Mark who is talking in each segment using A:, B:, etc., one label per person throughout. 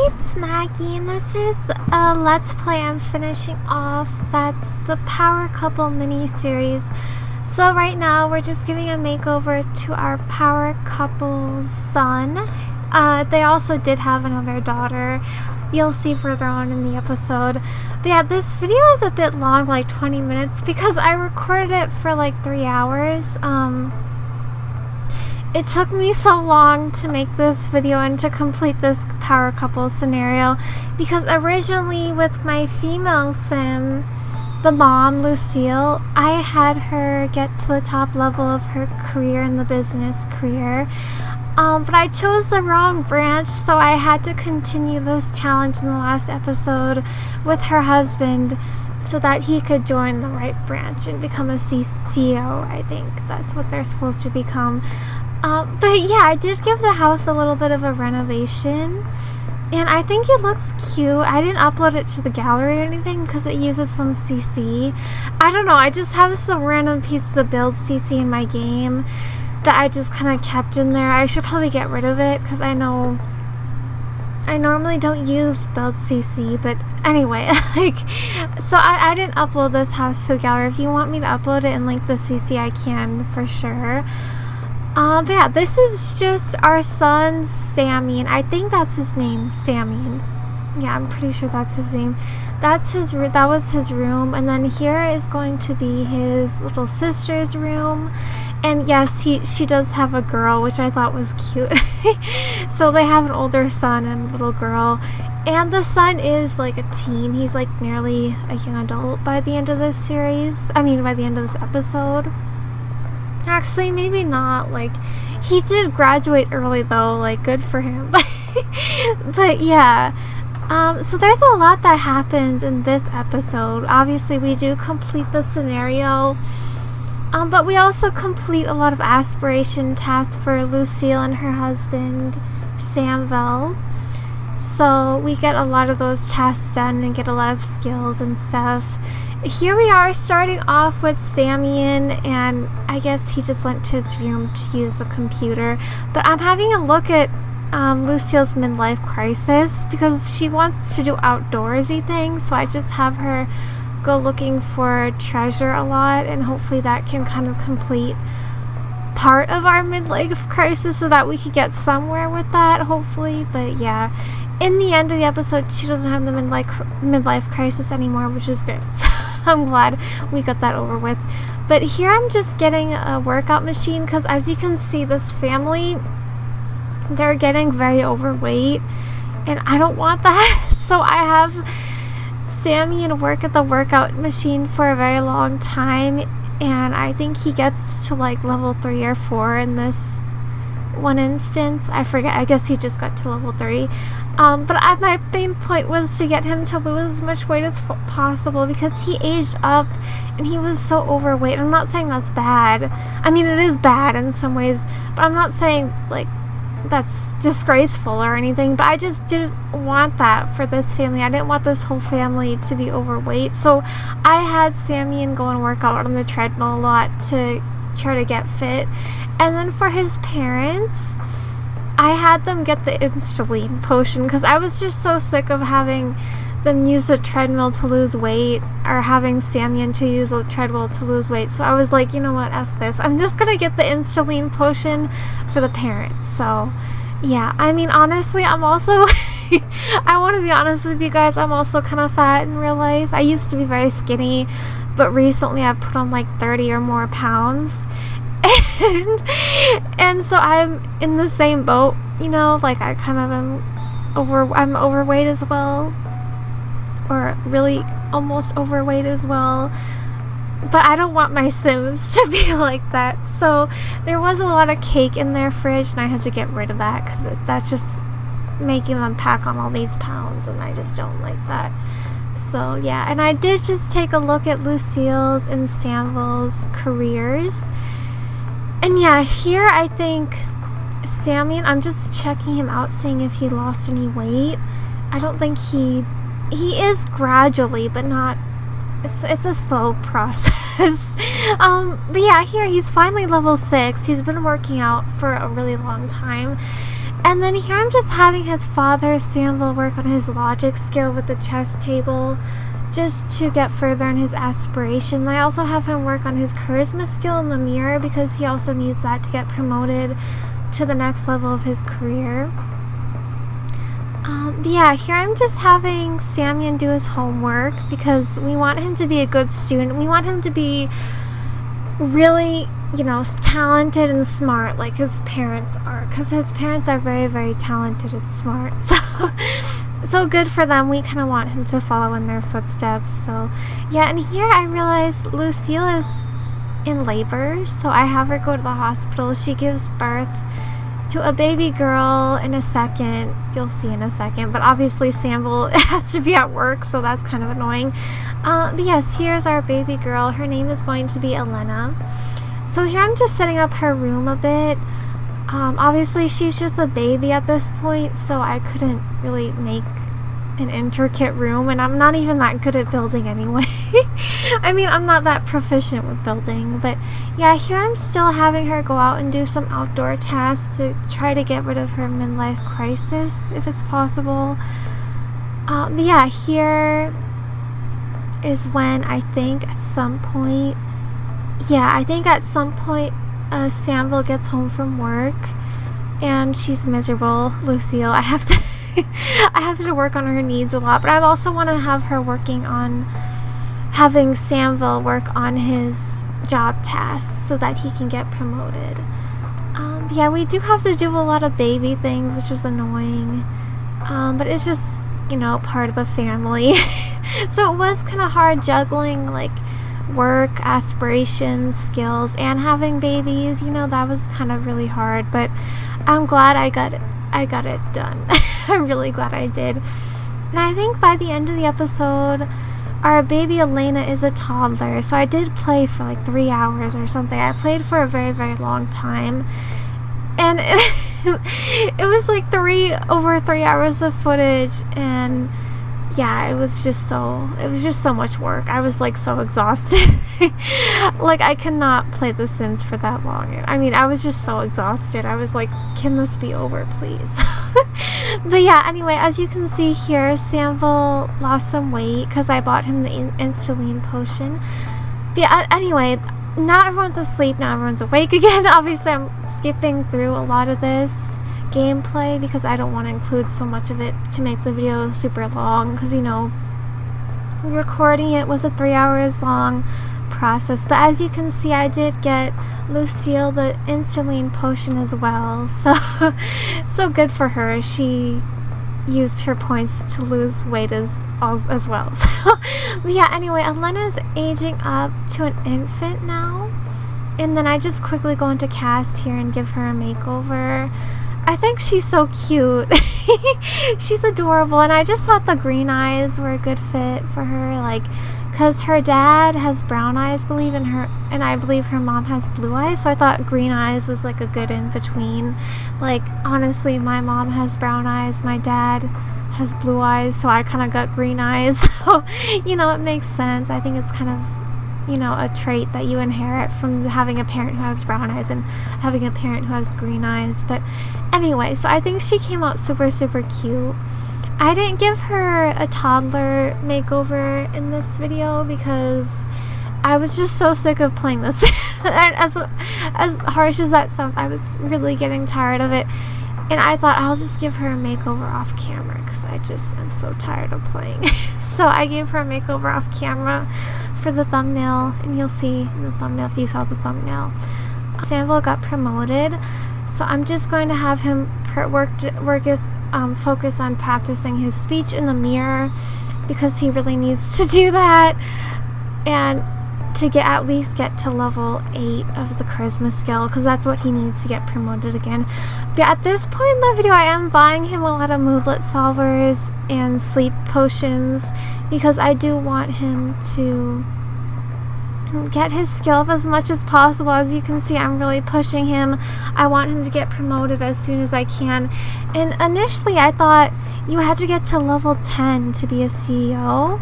A: it's Maggie, and this is a Let's Play I'm finishing off. That's the Power Couple mini-series. So right now, we're just giving a makeover to our Power Couple's son. They also did have another daughter. You'll see further on in the episode. But yeah, this video is a bit long, like 20 minutes, because I recorded it for like 3 hours. It took me so long to make this video and to complete this power couple scenario because originally with my female sim, the mom, Lucille, I had her get to the top level of her career in the business career. But I chose the wrong branch, so I had to continue this challenge in the last episode with her husband so that he could join the right branch and become a CEO. I think that's what they're supposed to become. But yeah, I did give the house a little bit of a renovation, and I think it looks cute. I didn't upload it to the gallery or anything because it uses some CC. I don't know, I just have some random pieces of build CC in my game that I just kind of kept in there. I should probably get rid of it because I know I normally don't use build CC, but anyway, so I didn't upload this house to the gallery. If you want me to upload it in like the CC, I can for sure. But yeah, this is just our son, Sammy, and I think that's his name, Sammy. Yeah, I'm pretty sure that's his name. That was his room, and then here is going to be his little sister's room. And yes, she does have a girl, which I thought was cute. So they have an older son and a little girl. And the son is like a teen. He's like nearly a young adult by the end of this series. I mean, by the end of this episode. Actually, maybe not. Like, he did graduate early though. Like, good for him. But yeah. So there's a lot that happens in this episode. Obviously, we do complete the scenario. But we also complete a lot of aspiration tasks for Lucille and her husband, Samvel. So we get a lot of those tasks done and get a lot of skills and stuff. Here we are starting off with Samian, and I guess he just went to his room to use the computer. But I'm having a look at Lucille's midlife crisis because she wants to do outdoorsy things, so I just have her go looking for treasure a lot, and hopefully that can kind of complete part of our midlife crisis so that we could get somewhere with that, hopefully. But yeah, in the end of the episode, she doesn't have the midlife crisis anymore, which is good. So I'm glad we got that over with. But here I'm just getting a workout machine because, as you can see, this family, they're getting very overweight, and I don't want that. So I have Sammy and work at the workout machine for a very long time, and I think he gets to like level 3 or 4 in this one instance. I forget, I guess he just got to level 3. But my main point was to get him to lose as much weight as possible because he aged up and he was so overweight. I'm not saying that's bad. I mean, it is bad in some ways, but I'm not saying like that's disgraceful or anything, but I just didn't want that for this family. I didn't want this whole family to be overweight, so I had Sammy go and work out on the treadmill a lot to try to get fit. And then for his parents, I had them get the insulin potion because I was just so sick of having them use the treadmill to lose weight, or having Sammy to use the treadmill to lose weight. So I was like, you know what, F this. I'm just gonna get the insulin potion for the parents. So yeah, I mean, honestly, I'm also I want to be honest with you guys, I'm also kind of fat in real life. I used to be very skinny, but recently I've put on like 30 or more pounds. And so I'm in the same boat, you know, like I kind of I'm overweight as well, or really almost overweight as well, but I don't want my Sims to be like that. So there was a lot of cake in their fridge, and I had to get rid of that because that's just making them pack on all these pounds, and I just don't like that. So yeah, and I did just take a look at Lucille's and Samvel's careers. And yeah, here I think Sammy, I'm just checking him out, seeing if he lost any weight. I don't think he is gradually, but not, it's a slow process. But yeah, here he's finally level 6. He's been working out for a really long time. And then here I'm just having his father, Samville, work on his logic skill with the chess table just to get further in his aspiration. I also have him work on his charisma skill in the mirror because he also needs that to get promoted to the next level of his career. But yeah, here I'm just having Samian do his homework because we want him to be a good student. We want him to be really, you know, talented and smart like his parents are, because his parents are very, very talented and smart. So good for them. We kind of want him to follow in their footsteps. So yeah, and here I realized Lucille is in labor, so I have her go to the hospital. She gives birth to a baby girl in a second. You'll see in a second, but obviously Samville has to be at work, so that's kind of annoying. But yes, here's our baby girl. Her name is going to be Elena. So here I'm just setting up her room a bit. Obviously she's just a baby at this point, so I couldn't really make an intricate room, and I'm not even that good at building anyway. I mean, I'm not that proficient with building, but yeah, here I'm still having her go out and do some outdoor tasks to try to get rid of her midlife crisis if it's possible. But yeah, here is when I think at some point Samville gets home from work and she's miserable. Lucille, I have to work on her needs a lot, but I also want to have her working on having Samville work on his job tasks so that he can get promoted. Yeah, we do have to do a lot of baby things, which is annoying, but it's just, you know, part of the family. So it was kind of hard juggling like work, aspirations, skills, and having babies. You know, that was kind of really hard, but I'm glad I got it done. I'm really glad I did. And I think by the end of the episode, our baby Elena is a toddler, so I did play for like 3 hours or something. I played for a very, very long time, and it was like over 3 hours of footage, and yeah, it was just so much work. I was like so exhausted. Like, I cannot play The Sims for that long. I mean, I was just so exhausted. I was like, can this be over, please? But yeah, anyway, as you can see here, Samville lost some weight because I bought him the insulin potion. But yeah, anyway, now everyone's asleep, now everyone's awake again. Obviously, I'm skipping through a lot of this gameplay because I don't want to include so much of it to make the video super long, because, you know, recording it was a 3 hours long process. But as you can see, I did get Lucille the insulin potion as well, so good for her. She used her points to lose weight as well. So but yeah, anyway, Elena's aging up to an infant now, and then I just quickly go into cast here and give her a makeover. I think she's so cute. She's adorable, and I just thought the green eyes were a good fit for her, like, because her dad has brown eyes, and I believe her mom has blue eyes, so I thought green eyes was like a good in-between. Like, honestly, my mom has brown eyes, my dad has blue eyes, so I kind of got green eyes. So, you know, it makes sense. I think it's kind of, you know, a trait that you inherit from having a parent who has brown eyes and having a parent who has green eyes. But anyway, so I think she came out super, super cute. I didn't give her a toddler makeover in this video because I was just so sick of playing this. And as harsh as that sounds, I was really getting tired of it. And I thought I'll just give her a makeover off camera because I'm so tired of playing. So I gave her a makeover off camera for the thumbnail, and you'll see in the thumbnail if you saw the thumbnail. Samville got promoted, so I'm just going to have him focus on practicing his speech in the mirror because he really needs to do that, and to at least get to level 8 of the charisma skill, because that's what he needs to get promoted again. But at this point in the video, I am buying him a lot of moodlet solvers and sleep potions because I do want him to get his skill up as much as possible. As you can see, I'm really pushing him. I want him to get promoted as soon as I can. And initially I thought you had to get to level 10 to be a CEO.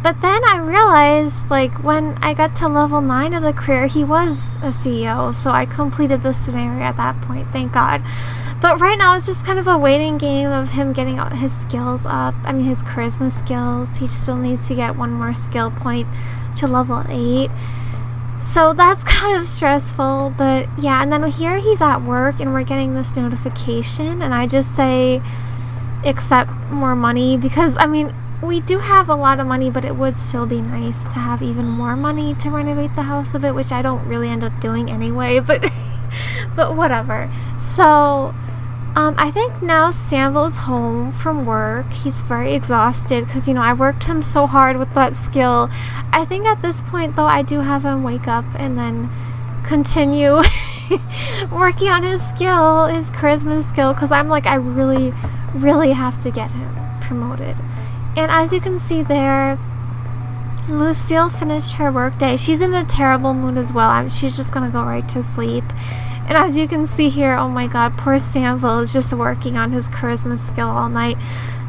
A: But then I realized, like, when I got to level 9 of the career, he was a CEO, so I completed the scenario at that point, thank God. But right now it's just kind of a waiting game of him getting his skills up. I mean, his charisma skills. He still needs to get one more skill point to level 8. So that's kind of stressful, but yeah. And then here he's at work and we're getting this notification, and I just say accept more money, because I mean, we do have a lot of money, but it would still be nice to have even more money to renovate the house a bit, which I don't really end up doing anyway, but but whatever. So I think now Samvel's home from work. He's very exhausted because, you know, I worked him so hard with that skill. I think at this point, though, I do have him wake up and then continue working on his skill, his charisma skill, because I'm like, I really, really have to get him promoted. And as you can see there, Lucille finished her work day. She's in a terrible mood as well. She's just gonna go right to sleep. And as you can see here, oh my god, poor Samvel is just working on his charisma skill all night.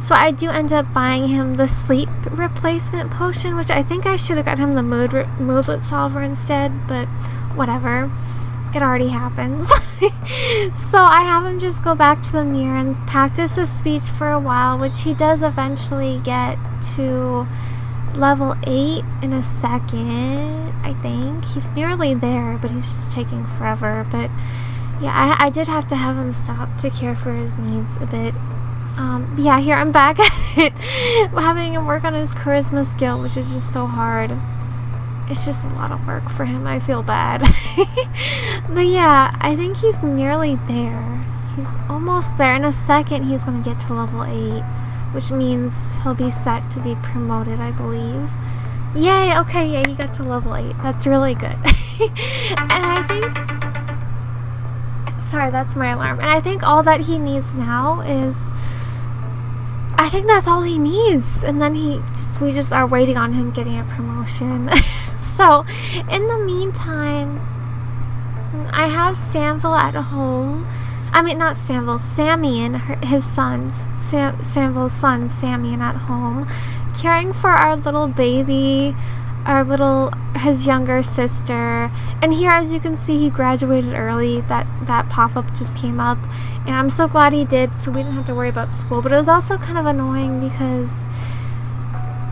A: So I do end up buying him the sleep replacement potion, which I think I should have got him the moodlet solver instead, but whatever. It already happens. So I have him just go back to the mirror and practice his speech for a while, which he does eventually get to level 8 in a second, I think. He's nearly there, but he's just taking forever. But yeah, I did have to have him stop to care for his needs a bit. Yeah, here I'm back at it. Having him work on his charisma skill, which is just so hard. It's just a lot of work for him. I feel bad. But yeah, I think he's nearly there. He's almost there. In a second, he's going to get to level 8, which means he'll be set to be promoted, I believe. Yay! Okay, yeah, he got to level 8. That's really good. And I think... Sorry, that's my alarm. And I think all that he needs now is... I think that's all he needs. And then we just are waiting on him getting a promotion. So, in the meantime, I have Samvel at home. I mean, not Samvel, Samian, his son, Samvel's son, Samian, at home, caring for our little baby, his younger sister. And here, as you can see, he graduated early. That pop-up just came up, and I'm so glad he did, so we didn't have to worry about school. But it was also kind of annoying because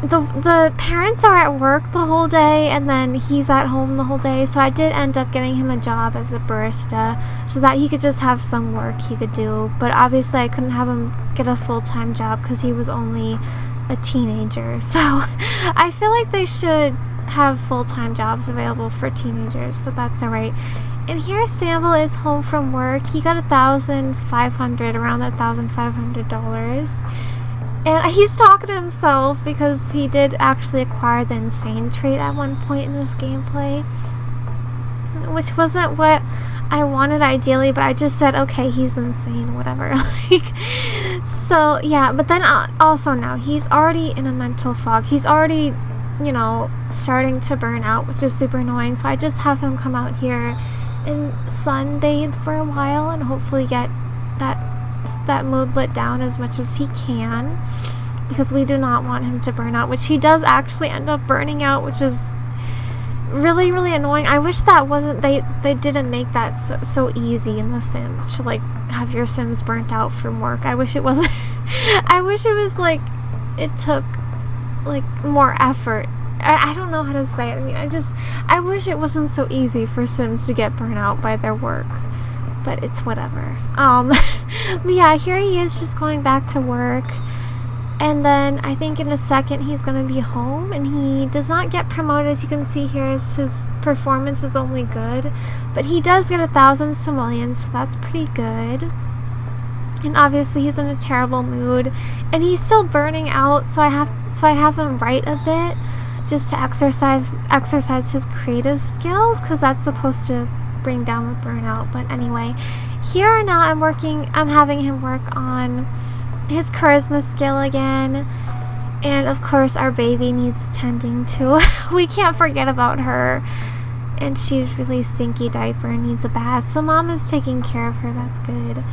A: the parents are at work the whole day, and then he's at home the whole day. So I did end up getting him a job as a barista so that he could just have some work he could do. But obviously I couldn't have him get a full-time job because he was only a teenager. So I feel like they should have full-time jobs available for teenagers, but that's alright. And here Samvel is home from work. He got $1,500, around $1,500. And he's talking to himself because he did actually acquire the insane trait at one point in this gameplay, which wasn't what I wanted ideally, but I just said, okay, he's insane, whatever. So yeah, but then also now he's already in a mental fog. He's already, you know, starting to burn out, which is super annoying. So I just have him come out here and sunbathe for a while and hopefully get that moodlet down as much as he can, because we do not want him to burn out, which he does actually end up burning out, which is really, really annoying. I wish that wasn't, they didn't make that so easy in The Sims to like have your Sims burnt out from work. I wish it wasn't. I wish it was like it took like more effort. I don't know how to say it. I mean, I wish it wasn't so easy for Sims to get burnt out by their work, but it's whatever. But yeah, here he is just going back to work. And then I think in a second he's going to be home, and he does not get promoted. As you can see here, his performance is only good, but he does get 1,000 simoleons, so that's pretty good. And obviously he's in a terrible mood, and he's still burning out, so I have him write a bit just to exercise his creative skills, because that's supposed to bring down the burnout. But anyway, here now I'm having him work on his charisma skill again, and of course our baby needs tending to. We can't forget about her, and she's really stinky diaper and needs a bath, so mom is taking care of her. That's good.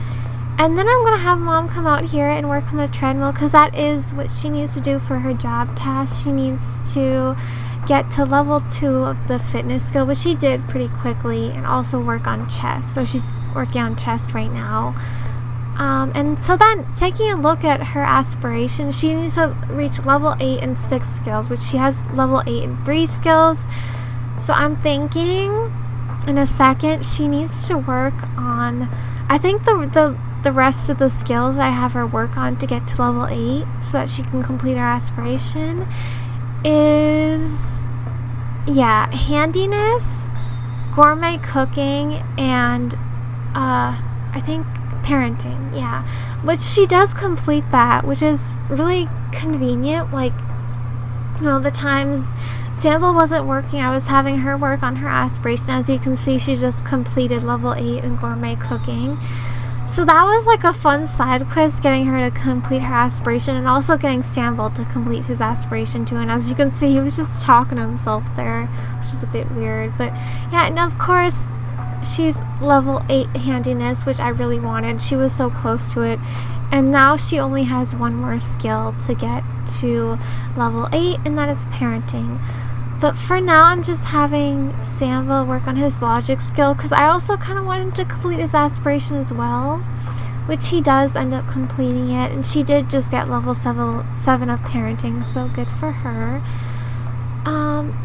A: And then I'm gonna have mom come out here and work on the treadmill, because that is what she needs to do for her job task. She needs to get to level 2 of the fitness skill, which she did pretty quickly, and also work on chess. So she's working on chess right now. And so then taking a look at her aspiration, she needs to reach level 8 in 6 skills, which she has level 8 in 3 skills. So I'm thinking in a second she needs to work on, I think the rest of the skills I have her work on to get to level 8 so that she can complete her aspiration is, yeah, handiness, gourmet cooking, and I think parenting, yeah, which she does complete that, which is really convenient. Like, you know, the times Sample wasn't working, I was having her work on her aspiration. As you can see, she just completed level 8 in gourmet cooking. So that was like a fun side quest, getting her to complete her aspiration, and also getting Sample to complete his aspiration too. And as you can see, he was just talking to himself there, which is a bit weird. But yeah, and of course she's level 8 handiness, which I really wanted. She was so close to it, and now she only has one more skill to get to level 8, and that is parenting. But for now, I'm just having Sample work on his logic skill, because I also kind of wanted to complete his aspiration as well, which he does end up completing it, and she did just get level 7 of parenting, so good for her.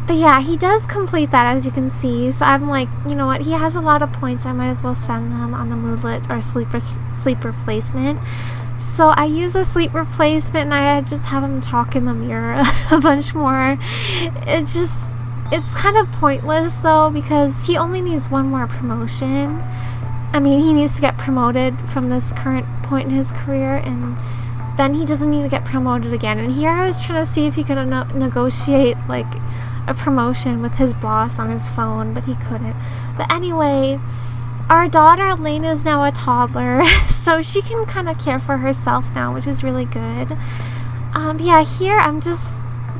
A: But yeah, he does complete that, as you can see. So I'm like, you know what, he has a lot of points, I might as well spend them on the moodlet or sleep replacement. So I use a sleep replacement, and I just have him talk in the mirror a bunch more. It's kind of pointless though, because he only needs one more promotion. I mean, he needs to get promoted from this current point in his career, and then he doesn't need to get promoted again. And here I was trying to see if he could negotiate like a promotion with his boss on his phone, but he couldn't. But anyway, our daughter Elena is now a toddler, so she can kind of care for herself now, which is really good. Yeah, here I'm just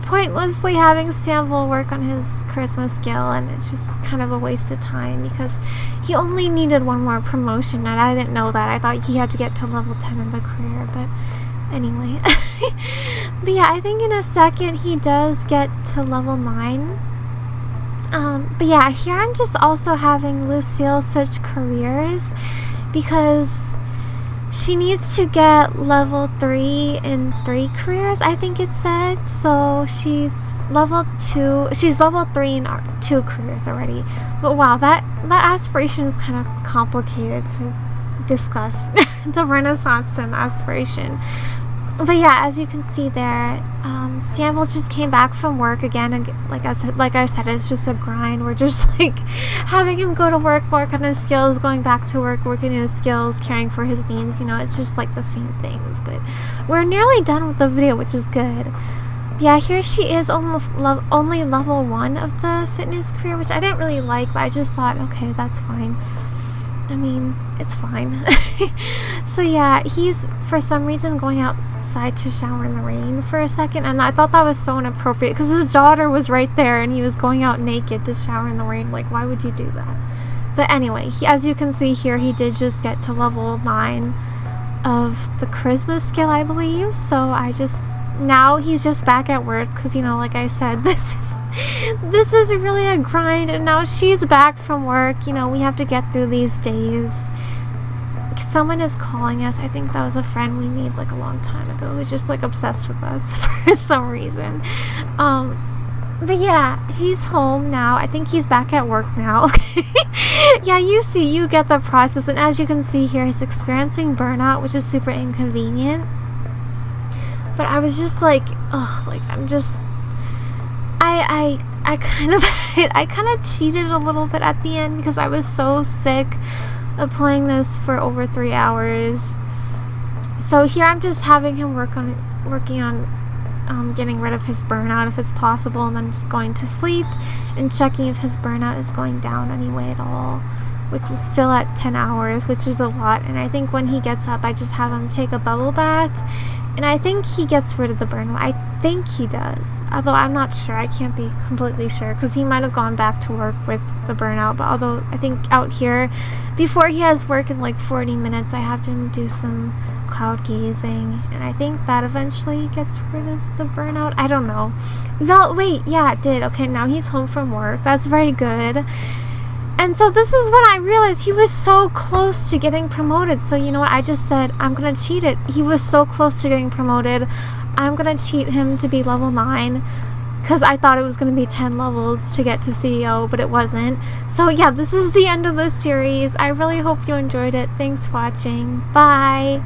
A: pointlessly having Sample work on his charisma skill, and it's just kind of a waste of time because he only needed one more promotion, and I didn't know that. I thought he had to get to level 10 in the career, but anyway. But yeah, I think in a second he does get to level 9. But yeah, here I'm just also having Lucille switch careers because she needs to get level 3 in 3 careers, I think it said. So she's level 3 in 2 careers already. But wow, that aspiration is kind of complicated to discuss. The Renaissance Sim aspiration. But yeah, as you can see there, Sample just came back from work again, and like I said, it's just a grind. We're just like having him go to work on his skills, going back to work, working on his skills, caring for his needs. You know, it's just like the same things. But we're nearly done with the video, which is good. Yeah, here she is, almost only level 1 of the fitness career, which I didn't really like, but I just thought, okay, that's fine. I mean, it's fine. So yeah, he's for some reason going outside to shower in the rain for a second, and I thought that was so inappropriate because his daughter was right there and he was going out naked to shower in the rain. Like, why would you do that? But anyway, as you can see here, he did just get to level 9 of the charisma skill, I believe. So now he's just back at work because, you know, like I said, this is really a grind, and now she's back from work. You know, we have to get through these days. Someone is calling us. I think that was a friend we made like a long time ago who's just like obsessed with us for some reason. But yeah, he's home now. I think he's back at work now. Yeah, you get the process, and as you can see here, he's experiencing burnout, which is super inconvenient. But I was just like, ugh, like I kind of cheated a little bit at the end because I was so sick of playing this for over 3 hours. So here I'm just having him working on getting rid of his burnout if it's possible, and then just going to sleep and checking if his burnout is going down anyway at all, which is still at 10 hours, which is a lot. And I think when he gets up, I just have him take a bubble bath, and I think he gets rid of the burnout. I think he does, although I'm not sure. I can't be completely sure because he might have gone back to work with the burnout. But although I think out here, before he has work in like 40 minutes, I have him do some cloud gazing, and I think that eventually gets rid of the burnout. I don't know. No, wait, yeah, it did. Okay, now he's home from work. That's very good. And so this is when I realized he was so close to getting promoted. So you know what? I just said, I'm going to cheat it. He was so close to getting promoted. I'm going to cheat him to be level 9. Because I thought it was going to be 10 levels to get to CEO, but it wasn't. So yeah, this is the end of this series. I really hope you enjoyed it. Thanks for watching. Bye.